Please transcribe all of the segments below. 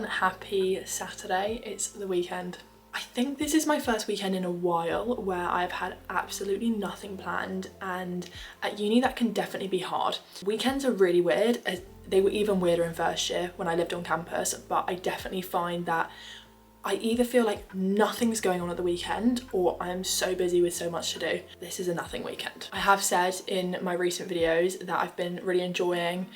Happy Saturday, it's the weekend. I think this is my first weekend in a while where I've had absolutely nothing planned, and at uni that can definitely be hard. Weekends are really weird. They were even weirder in first year when I lived on campus, but I definitely find that I either feel like nothing's going on at the weekend or I'm so busy with so much to do. This is a nothing weekend. I have said in my recent videos that I've been really enjoying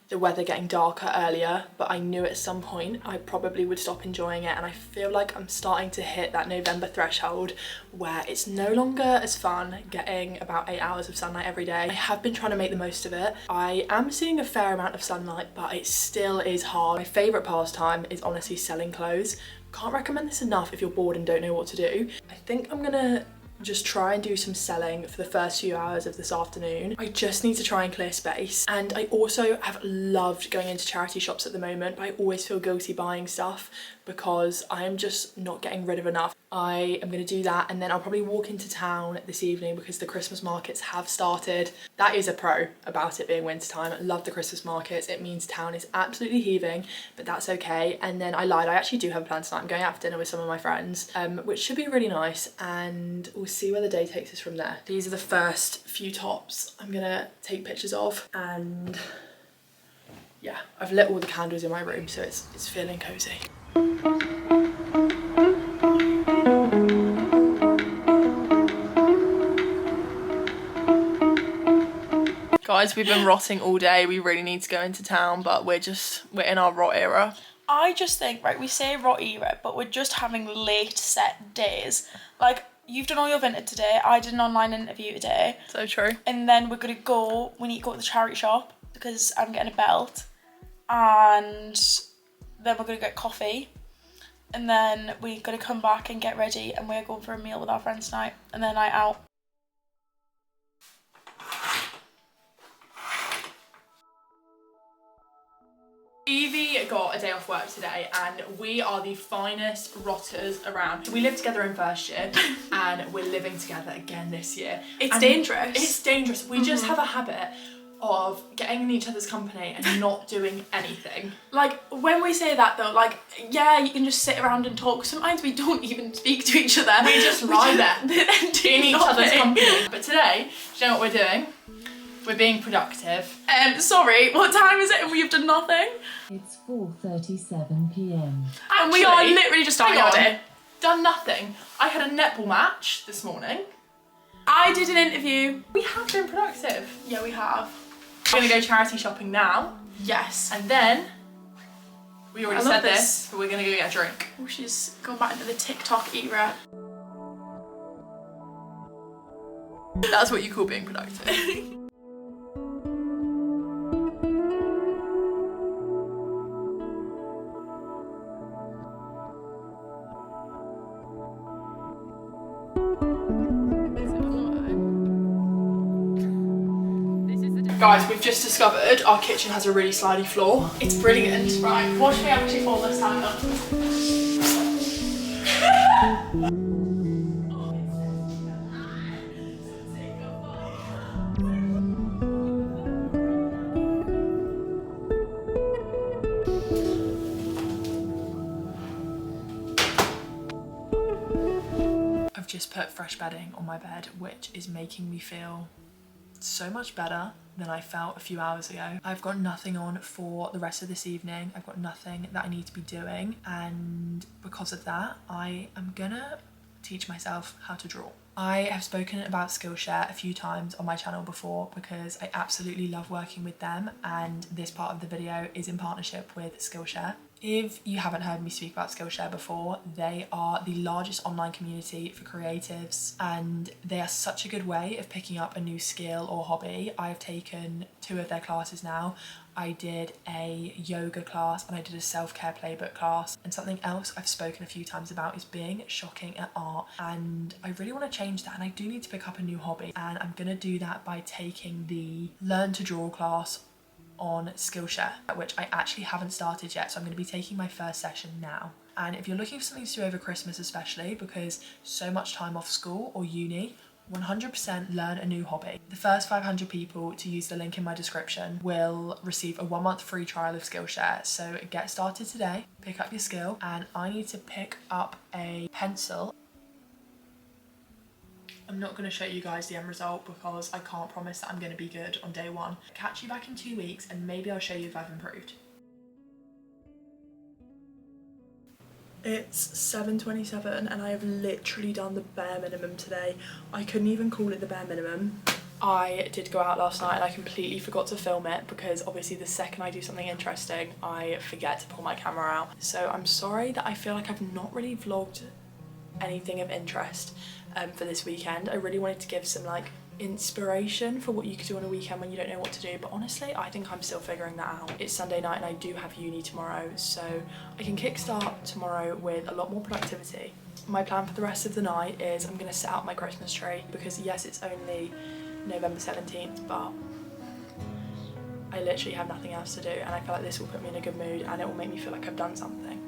the weather getting darker earlier, but I knew at some point I probably would stop enjoying it, and I feel like I'm starting to hit that November threshold where it's no longer as fun getting about 8 hours of sunlight every day. I have been trying to make the most of it. I am seeing a fair amount of sunlight, but it still is hard. My favourite pastime is honestly selling clothes. Can't recommend this enough if you're bored and don't know what to do. I think I'm gonna just try and do some selling for the first few hours of this afternoon. I just need to try and clear space. And I also have loved going into charity shops at the moment, but I always feel guilty buying stuff because I am just not getting rid of enough. I am going to do that, and then I'll probably walk into town this evening because the Christmas markets have started. That is a pro about it being winter time. I love the Christmas markets. It means town is absolutely heaving, but that's okay. And then I lied, I actually do have a plan tonight. I'm going out for dinner with some of my friends, which should be really nice, and we'll see where the day takes us from there. These are the first few tops I'm gonna take pictures of, and yeah, I've lit all the candles in my room, so it's feeling cozy. Guys, we've been rotting all day. We really need to go into town, but we're in our rot era. I just think, right, we say rot era, but we're just having late set days. Like, you've done all your vintage today, I did an online interview today. So true. And then we need to go to the charity shop because I'm getting a belt. And then we're going to get coffee. And then we're going to come back and get ready, and we're going for a meal with our friends tonight. And then night out. Evie got a day off work today, and we are the finest rotters around. We lived together in first year and we're living together again this year. It's dangerous. It's dangerous. We just have a habit of getting in each other's company and not doing anything. Like, when we say that though, like, yeah, you can just sit around and talk. Sometimes we don't even speak to each other. We just lie there in each other's company. But today, do you know what we're doing? We're being productive. Sorry, what time is it and we've done nothing? It's 4:37 p.m. And we are literally just starting our day. Done nothing. I had a netball match this morning. I did an interview. We have been productive. Yeah, we have. We're gonna go charity shopping now. Yes. And then, we already said this. this, but we're gonna go get a drink. Oh, she's going back into the TikTok era. That's what you call being productive. Guys, we've just discovered our kitchen has a really slidey floor. It's brilliant. Right, watch me actually fall this time up. I've just put fresh bedding on my bed, which is making me feel so much better than I felt a few hours ago. I've got nothing on for the rest of this evening. I've got nothing that I need to be doing, and because of that, I am gonna teach myself how to draw. I have spoken about Skillshare a few times on my channel before because I absolutely love working with them, and this part of the video is in partnership with Skillshare. If you haven't heard me speak about Skillshare before, they are the largest online community for creatives and they are such a good way of picking up a new skill or hobby. I've taken 2 of their classes now. I did a yoga class and I did a self-care playbook class, and something else I've spoken a few times about is being shocking at art, and I really want to change that and I do need to pick up a new hobby, and I'm gonna do that by taking the Learn to Draw class on Skillshare, which I actually haven't started yet, so I'm going to be taking my first session now. And if you're looking for something to do over Christmas especially, because so much time off school or uni, 100% learn a new hobby. The first 500 people to use the link in my description will receive a 1-month free trial of Skillshare. So get started today, pick up your skill, and I need to pick up a pencil. I'm not going to show you guys the end result because I can't promise that I'm going to be good on day 1. Catch you back in 2 weeks and maybe I'll show you if I've improved. It's 7:27 and I have literally done the bare minimum today. I couldn't even call it the bare minimum. I did go out last night and I completely forgot to film it because obviously the second I do something interesting, I forget to pull my camera out. So I'm sorry that I feel like I've not really vlogged anything of interest for this weekend. I really wanted to give some like inspiration for what you could do on a weekend when you don't know what to do, but honestly I think I'm still figuring that out. It's Sunday night and I do have uni tomorrow, so I can kickstart tomorrow with a lot more productivity. My plan for the rest of the night is I'm gonna set out my Christmas tree because yes, it's only November 17th, but I literally have nothing else to do, and I feel like this will put me in a good mood and it will make me feel like I've done something.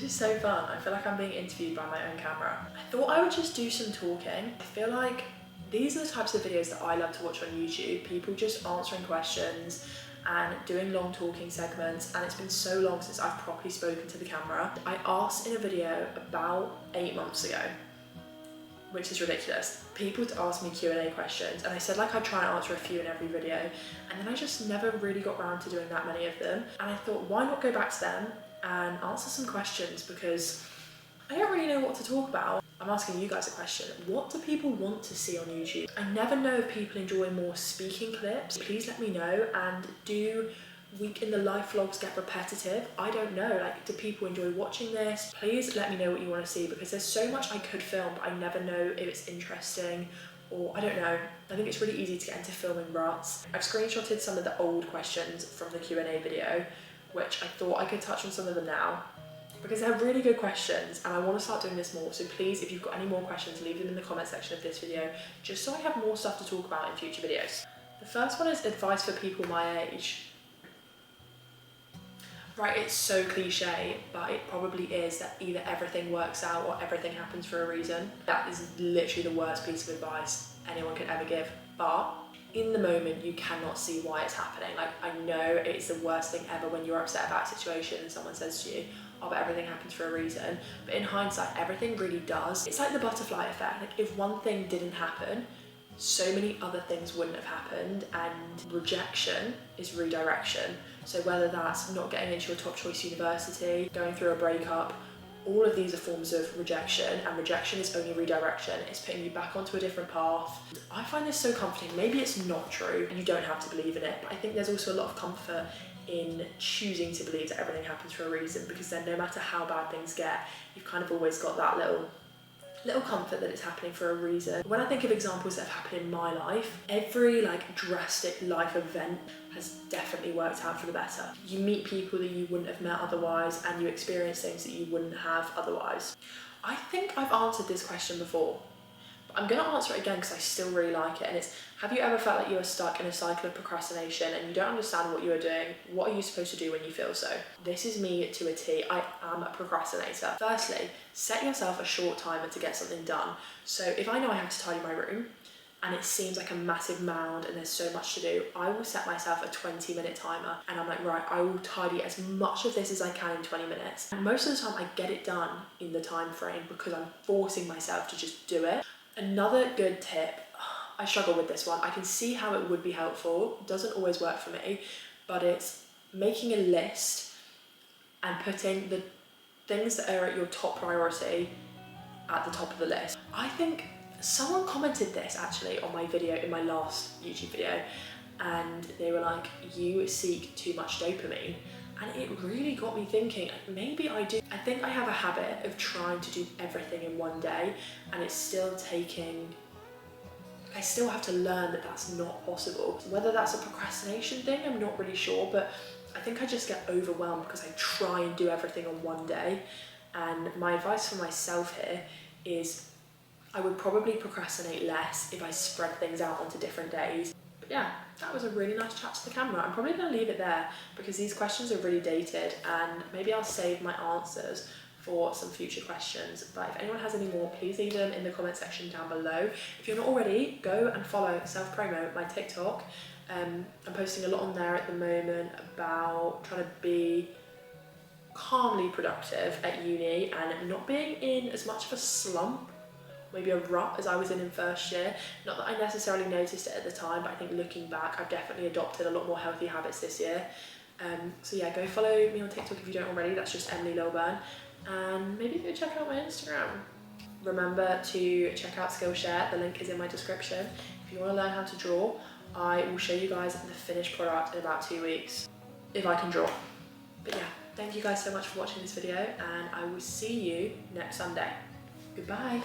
So fun. I feel like I'm being interviewed by my own camera. I thought I would just do some talking. I feel like these are the types of videos that I love to watch on YouTube. People just answering questions and doing long talking segments, and it's been so long since I've properly spoken to the camera. I asked in a video about 8 months ago, which is ridiculous, people to ask me Q&A questions, and I said like I'd try and answer a few in every video, and then I just never really got around to doing that many of them, and I thought why not go back to them and answer some questions, because I don't really know what to talk about. I'm asking you guys a question. What do people want to see on YouTube? I never know if people enjoy more speaking clips. Please let me know. And do week in the life vlogs get repetitive? I don't know. Like, do people enjoy watching this? Please let me know what you want to see, because there's so much I could film, but I never know if it's interesting, or I don't know. I think it's really easy to get into filming ruts. I've screenshotted some of the old questions from the Q&A video, which I thought I could touch on some of them now, because they're really good questions and I want to start doing this more. So please, if you've got any more questions, leave them in the comment section of this video, just so I have more stuff to talk about in future videos. The first one is advice for people my age. Right, it's so cliche, but it probably is that either everything works out or everything happens for a reason. That is literally the worst piece of advice anyone could ever give, but in the moment you cannot see why it's happening. Like, I know it's the worst thing ever when you're upset about a situation and someone says to you, oh, but everything happens for a reason. But in hindsight, everything really does. It's like the butterfly effect. Like, if one thing didn't happen, so many other things wouldn't have happened, and rejection is redirection. So whether that's not getting into your top choice university, going through a breakup, all of these are forms of rejection, and rejection is only redirection. It's putting you back onto a different path. I find this so comforting. Maybe it's not true and you don't have to believe in it, but I think there's also a lot of comfort in choosing to believe that everything happens for a reason, because then no matter how bad things get, you've kind of always got that little comfort that it's happening for a reason. When I think of examples that have happened in my life, every like drastic life event has definitely worked out for the better. You meet people that you wouldn't have met otherwise, and you experience things that you wouldn't have otherwise. I think I've answered this question before, but I'm gonna answer it again because I still really like it, and it's, have you ever felt like you are stuck in a cycle of procrastination and you don't understand what you are doing? What are you supposed to do when you feel so? This is me to a T. I am a procrastinator. Firstly, set yourself a short timer to get something done. So if I know I have to tidy my room and it seems like a massive mound and there's so much to do, I will set myself a 20-minute timer and I'm like, right, I will tidy as much of this as I can in 20 minutes. And most of the time I get it done in the time frame because I'm forcing myself to just do it. Another good tip, I struggle with this one. I can see how it would be helpful. It doesn't always work for me, but it's making a list and putting the things that are at your top priority at the top of the list. I think someone commented this actually on my video, in my last YouTube video, and they were like, you seek too much dopamine. And it really got me thinking, maybe I do. I think I have a habit of trying to do everything in one day, and it's still taking, I still have to learn that that's not possible. Whether that's a procrastination thing, I'm not really sure, but I think I just get overwhelmed because I try and do everything on one day. And my advice for myself here is I would probably procrastinate less if I spread things out onto different days. But yeah, that was a really nice chat to the camera. I'm probably going to leave it there because these questions are really dated, and maybe I'll save my answers for some future questions. But if anyone has any more, please leave them in the comment section down below. If you're not already, go and follow Self-Promo, my TikTok. I'm posting a lot on there at the moment about trying to be calmly productive at uni and not being in as much of a slump, maybe a rut, as I was in first year. Not that I necessarily noticed it at the time, but I think looking back, I've definitely adopted a lot more healthy habits this year. So yeah, go follow me on TikTok if you don't already. That's just Emily Lilburn. And maybe go check out my Instagram. Remember to check out Skillshare. The link is in my description. If you want to learn how to draw, I will show you guys the finished product in about 2 weeks, if I can draw. But yeah, thank you guys so much for watching this video, and I will see you next Sunday. Goodbye.